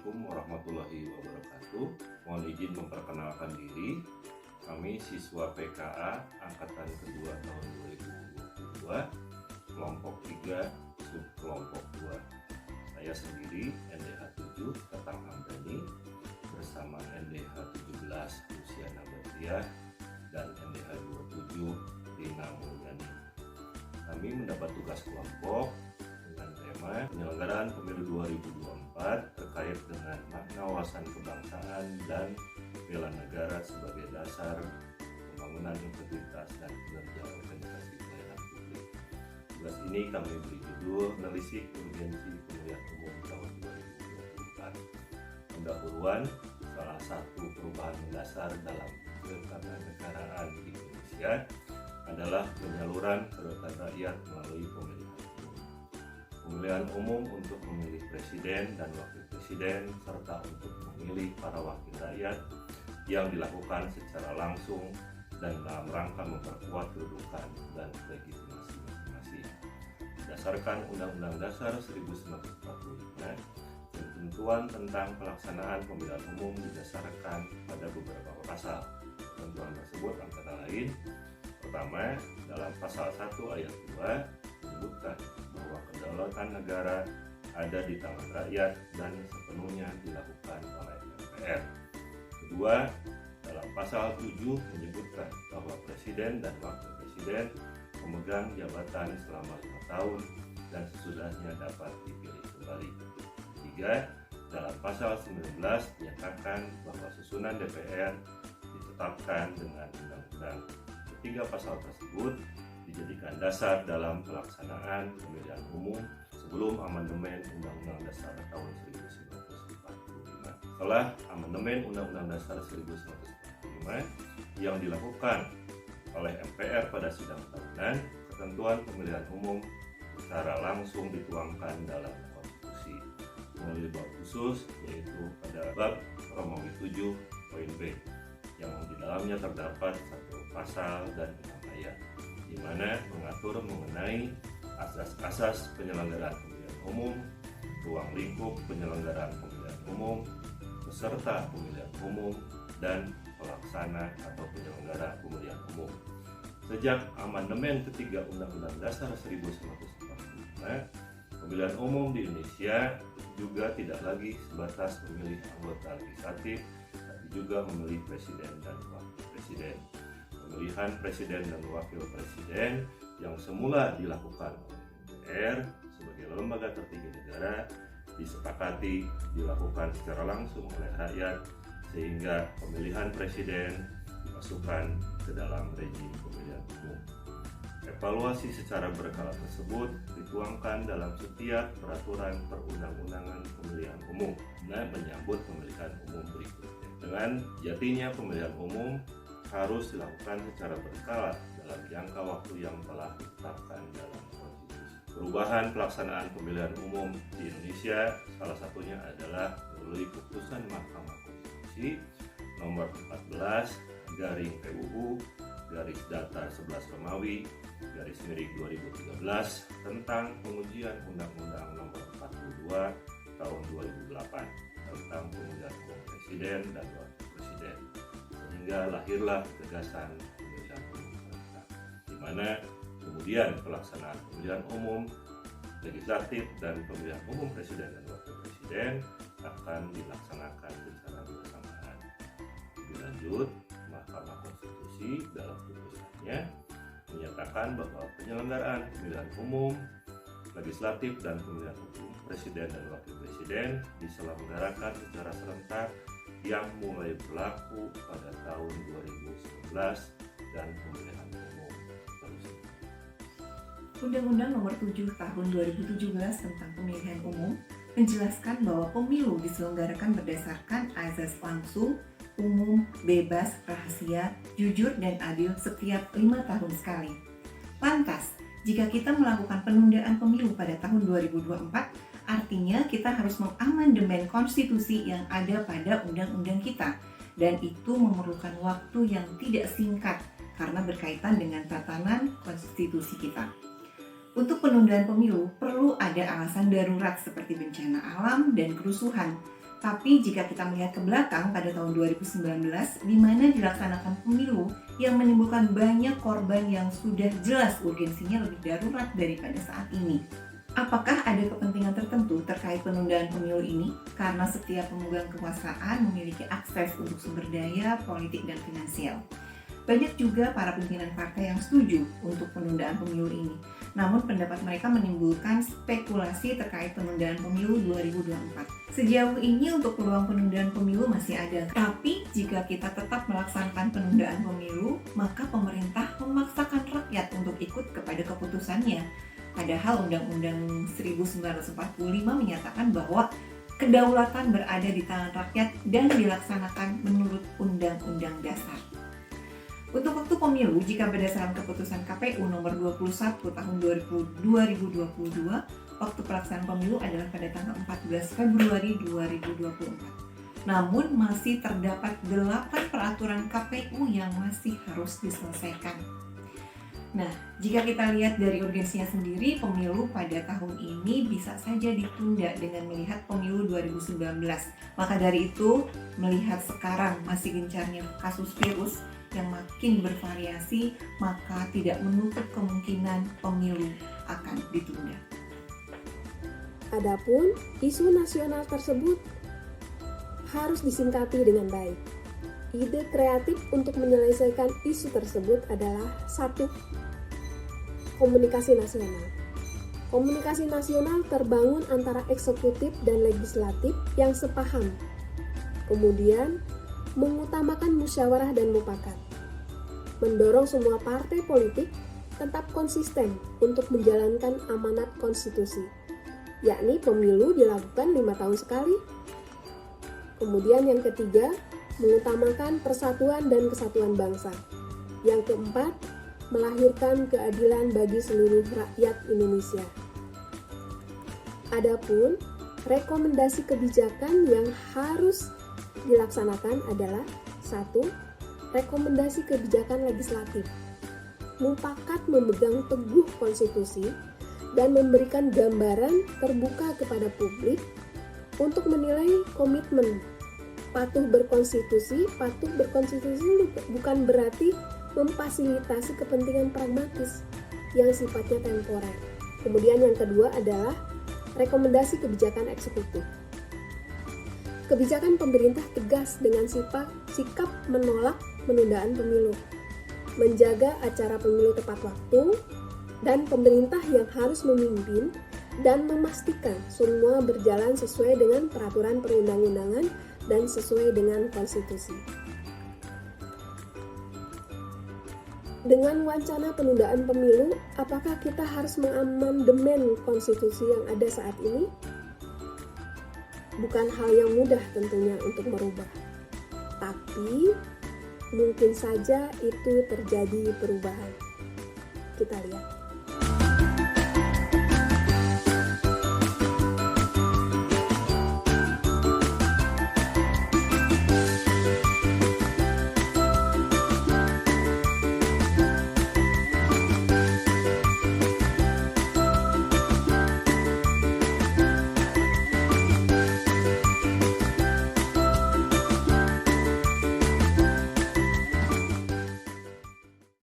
Assalamualaikum warahmatullahi wabarakatuh. Mohon izin memperkenalkan diri. Kami siswa PKA Angkatan Kedua tahun 2022, kelompok 3, subkelompok 2. Saya sendiri NDH 7 Tatang Hamdani bersama NDH 17 Lucia Nabatia dan NDH 27 Rina Mulyani. Kami mendapat tugas kelompok dengan tema penyelenggaraan pemilu 2024 terkait dengan makna wawasan kebangsaan dan bela negara sebagai dasar pembangunan integritas dan kinerja organisasi pelayanan publik. Tugas ini kami beri judul Menelisik Urgensi Pemilihan Umum tahun 2024. Pendahuluan salah satu perubahan mendasar dalam ketatanegaraan di Indonesia adalah penyaluran kedaulatan rakyat melalui pemilihan umum. Pemilihan umum untuk memilih presiden dan wakil presiden serta untuk memilih para wakil rakyat yang dilakukan secara langsung dan dalam rangka memperkuat kedudukan dan legitimasi masing-masing. Berdasarkan Undang-Undang Dasar 1945, ketentuan tentang pelaksanaan pemilihan umum didasarkan pada beberapa pasal. Ketentuan tersebut antara lain: pertama, dalam pasal 1 ayat 2 menyebutkan bahwa kedaulatan negara ada di tangan rakyat dan sepenuhnya dilakukan oleh MPR. Kedua, dalam pasal 7 menyebutkan bahwa presiden dan wakil presiden memegang jabatan selama 5 tahun dan sesudahnya dapat dipilih kembali. Ketiga, dalam pasal 19 menyatakan bahwa susunan DPR ditetapkan dengan undang-undang. Ketiga pasal tersebut dijadikan dasar dalam pelaksanaan pemilihan umum sebelum amandemen Undang-Undang Dasar tahun 1945. Setelah amandemen Undang-Undang Dasar 1945 yang dilakukan oleh MPR pada sidang tahunan, ketentuan pemilihan umum secara langsung dituangkan dalam konstitusi melalui bab khusus, yaitu pada bab Romawi 7 poin B, yang di dalamnya terdapat satu pasal dan 6 ayat, di mana mengatur mengenai asas-asas penyelenggaraan pemilihan umum, ruang lingkup penyelenggaraan pemilihan umum, peserta pemilihan umum, dan pelaksana atau penyelenggara pemilihan umum. Sejak amandemen ketiga Undang-Undang Dasar 1945, pemilihan umum di Indonesia juga tidak lagi sebatas memilih anggota legislatif, tapi juga memilih presiden dan wakil presiden. Pemilihan presiden dan wakil presiden yang semula dilakukan oleh MPR sebagai lembaga tertinggi negara disepakati dilakukan secara langsung oleh rakyat, sehingga pemilihan presiden dimasukkan ke dalam rejim pemilihan umum. Evaluasi secara berkala tersebut dituangkan dalam setiap peraturan perundang-undangan pemilihan umum dan menyambut pemilihan umum berikutnya. Dengan jatinya pemilihan umum harus dilakukan secara berkala dalam jangka waktu yang telah ditetapkan dalam konstitusi. Perubahan pelaksanaan pemilihan umum di Indonesia salah satunya adalah melalui keputusan Mahkamah Konstitusi nomor 14 garing PUU garis datar 11 Romawi garis miring 2013 tentang pengujian Undang-Undang nomor 42 tahun 2008 tentang pemilihan umum presiden dan wakil presiden, sehingga lahirlah gagasan pemilihan umum serentak, di mana kemudian pelaksanaan pemilihan umum legislatif dan pemilihan umum presiden dan wakil presiden akan dilaksanakan secara bersamaan. Lebih lanjut, Mahkamah Konstitusi dalam putusannya menyatakan bahwa penyelenggaraan pemilihan umum legislatif dan pemilihan umum presiden dan wakil presiden diselenggarakan secara serentak yang mulai berlaku pada tahun 2019 dan pemilihan umum seterusnya. Undang-Undang Nomor 7 Tahun 2017 tentang Pemilihan Umum menjelaskan bahwa pemilu diselenggarakan berdasarkan azas langsung, umum, bebas, rahasia, jujur, dan adil setiap 5 tahun sekali. Lantas, jika kita melakukan penundaan pemilu pada tahun 2024, artinya kita harus mengamandemen konstitusi yang ada pada undang-undang kita, dan itu memerlukan waktu yang tidak singkat karena berkaitan dengan tatanan konstitusi kita. Untuk penundaan pemilu perlu ada alasan darurat seperti bencana alam dan kerusuhan. Tapi jika kita melihat ke belakang pada tahun 2019, di mana dilaksanakan pemilu yang menimbulkan banyak korban yang sudah jelas urgensinya lebih darurat daripada saat ini. Apakah ada kepentingan tertentu terkait penundaan pemilu ini? Karena setiap pemegang kekuasaan memiliki akses untuk sumber daya, politik, dan finansial. Banyak juga para pimpinan partai yang setuju untuk penundaan pemilu ini. Namun pendapat mereka menimbulkan spekulasi terkait penundaan pemilu 2024. Sejauh ini untuk peluang penundaan pemilu masih ada. Tapi jika kita tetap melaksanakan penundaan pemilu, maka pemerintah memaksakan rakyat untuk ikut kepada keputusannya. Padahal Undang-Undang 1945 menyatakan bahwa kedaulatan berada di tangan rakyat dan dilaksanakan menurut Undang-Undang Dasar. Untuk waktu pemilu, jika berdasarkan keputusan KPU nomor 21 tahun 2022, waktu pelaksanaan pemilu adalah pada tanggal 14 Februari 2024. Namun masih terdapat 8 peraturan KPU yang masih harus diselesaikan. Nah, jika kita lihat dari urgensinya sendiri, pemilu pada tahun ini bisa saja ditunda dengan melihat pemilu 2019. Maka dari itu, melihat sekarang masih gencarnya kasus virus yang makin bervariasi, maka tidak menutup kemungkinan pemilu akan ditunda. Adapun isu nasional tersebut harus disingkapi dengan baik. Ide kreatif untuk menyelesaikan isu tersebut adalah 1. Komunikasi nasional. Komunikasi nasional terbangun antara eksekutif dan legislatif yang sepaham. Kemudian, mengutamakan musyawarah dan mufakat. Mendorong semua partai politik tetap konsisten untuk menjalankan amanat konstitusi, yakni pemilu dilakukan 5 tahun sekali. Kemudian yang ketiga, mengutamakan persatuan dan kesatuan bangsa. Yang keempat, melahirkan keadilan bagi seluruh rakyat Indonesia. Adapun rekomendasi kebijakan yang harus dilaksanakan adalah 1. Rekomendasi kebijakan legislatif. Mufakat memegang teguh konstitusi dan memberikan gambaran terbuka kepada publik untuk menilai komitmen patuh berkonstitusi bukan berarti memfasilitasi kepentingan pragmatis yang sifatnya temporer. Kemudian yang kedua adalah rekomendasi kebijakan eksekutif. Kebijakan pemerintah tegas dengan sikap menolak penundaan pemilu, menjaga acara pemilu tepat waktu, dan pemerintah yang harus memimpin dan memastikan semua berjalan sesuai dengan peraturan perundang-undangan dan sesuai dengan konstitusi. Dengan wacana penundaan pemilu, apakah kita harus mengamandemen konstitusi yang ada saat ini? Bukan hal yang mudah tentunya untuk merubah. Tapi, mungkin saja itu terjadi perubahan. Kita lihat.